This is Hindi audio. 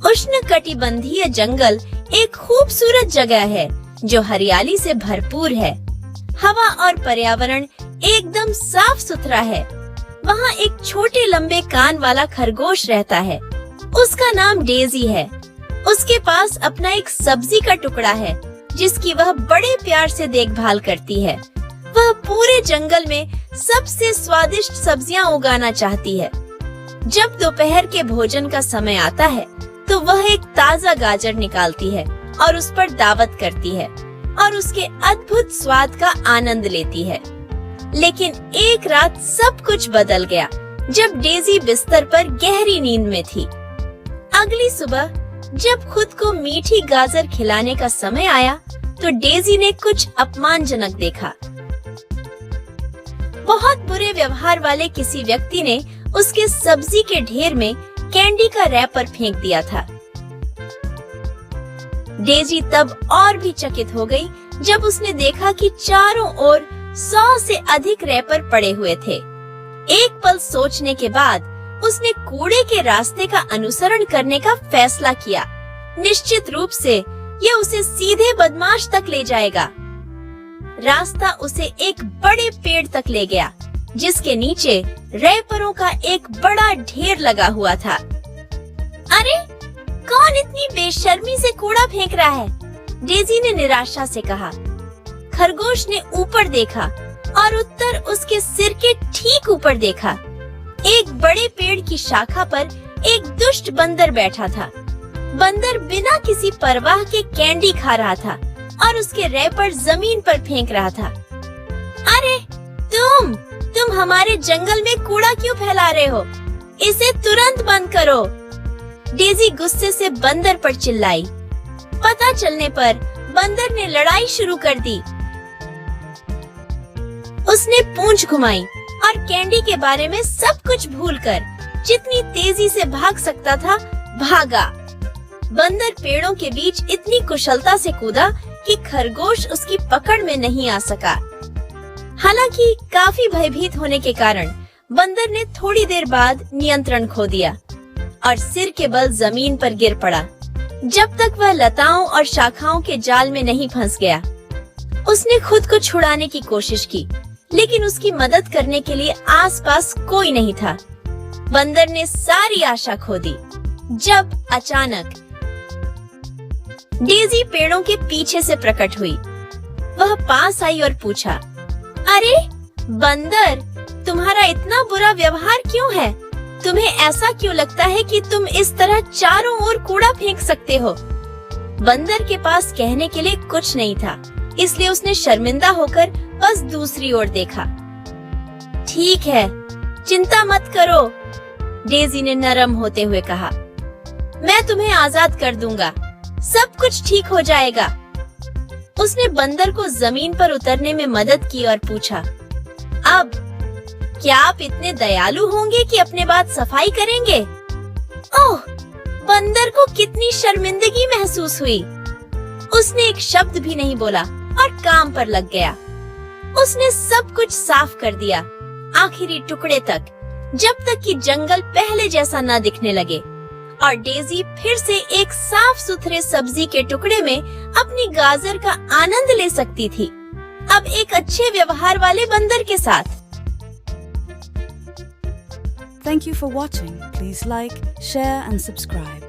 उष्णकटिबंधीय जंगल एक खूबसूरत जगह है जो हरियाली से भरपूर है। हवा और पर्यावरण एकदम साफ सुथरा है। वहाँ एक छोटे लंबे कान वाला खरगोश रहता है। उसका नाम डेजी है। उसके पास अपना एक सब्जी का टुकड़ा है जिसकी वह बड़े प्यार से देखभाल करती है। वह पूरे जंगल में सबसे स्वादिष्ट सब्जियां उगाना चाहती है। जब दोपहर के भोजन का समय आता है तो वह एक ताजा गाजर निकालती है और उस पर दावत करती है और उसके अद्भुत स्वाद का आनंद लेती है। लेकिन एक रात सब कुछ बदल गया जब डेजी बिस्तर पर गहरी नींद में थी। अगली सुबह जब खुद को मीठी गाजर खिलाने का समय आया तो डेजी ने कुछ अपमानजनक देखा। बहुत बुरे व्यवहार वाले किसी व्यक्ति ने उसके सब्जी के ढेर में कैंडी का रैपर फेंक दिया था। डेजी तब और भी चकित हो गई जब उसने देखा कि चारों ओर 100 से अधिक रैपर पड़े हुए थे। एक पल सोचने के बाद उसने कूड़े के रास्ते का अनुसरण करने का फैसला किया। निश्चित रूप से यह उसे सीधे बदमाश तक ले जाएगा। रास्ता उसे एक बड़े पेड़ तक ले गया जिसके नीचे रैपरों का एक बड़ा ढेर लगा हुआ था। अरे, कौन इतनी बेशर्मी से कूड़ा फेंक रहा है? डेजी ने निराशा से कहा। खरगोश ने ऊपर देखा और उत्तर उसके सिर के ठीक ऊपर देखा। एक बड़े पेड़ की शाखा पर एक दुष्ट बंदर बैठा था। बंदर बिना किसी परवाह के कैंडी खा रहा था और उसके रैपर जमीन पर फेंक रहा था। अरे, तुम हमारे जंगल में कूड़ा क्यों फैला रहे हो? इसे तुरंत बंद करो। डेजी गुस्से से बंदर पर चिल्लाई। पता चलने पर बंदर ने लड़ाई शुरू कर दी। उसने पूंछ घुमाई और कैंडी के बारे में सब कुछ भूलकर जितनी तेजी से भाग सकता था भागा। बंदर पेड़ों के बीच इतनी कुशलता से कूदा कि खरगोश उसकी पकड़ में नहीं आ सका। हालांकि काफी भयभीत होने के कारण बंदर ने थोड़ी देर बाद नियंत्रण खो दिया और सिर के बल जमीन पर गिर पड़ा जब तक वह लताओं और शाखाओं के जाल में नहीं फंस गया। उसने खुद को छुड़ाने की कोशिश की लेकिन उसकी मदद करने के लिए आसपास कोई नहीं था। बंदर ने सारी आशा खो दी जब अचानक डेजी पेड़ों के पीछे से प्रकट हुई। वह पास आई और पूछा, अरे बंदर, तुम्हारा इतना बुरा व्यवहार क्यों है? तुम्हें ऐसा क्यों लगता है कि तुम इस तरह चारों ओर कूड़ा फेंक सकते हो? बंदर के पास कहने के लिए कुछ नहीं था, इसलिए उसने शर्मिंदा होकर बस दूसरी ओर देखा। ठीक है, चिंता मत करो, डेजी ने नरम होते हुए कहा। मैं तुम्हें आजाद कर दूंगा, सब कुछ ठीक हो जाएगा। उसने बंदर को जमीन पर उतरने में मदद की और पूछा, अब क्या आप इतने दयालु होंगे कि अपने बाद सफाई करेंगे? ओह, बंदर को कितनी शर्मिंदगी महसूस हुई। उसने एक शब्द भी नहीं बोला और काम पर लग गया। उसने सब कुछ साफ कर दिया, आखिरी टुकड़े तक, जब तक कि जंगल पहले जैसा न दिखने लगे और डेजी फिर से एक साफ सुथरे सब्जी के टुकड़े में अपनी गाजर का आनंद ले सकती थी, अब एक अच्छे व्यवहार वाले बंदर के साथ। Thank you for watching. Please like, share and subscribe.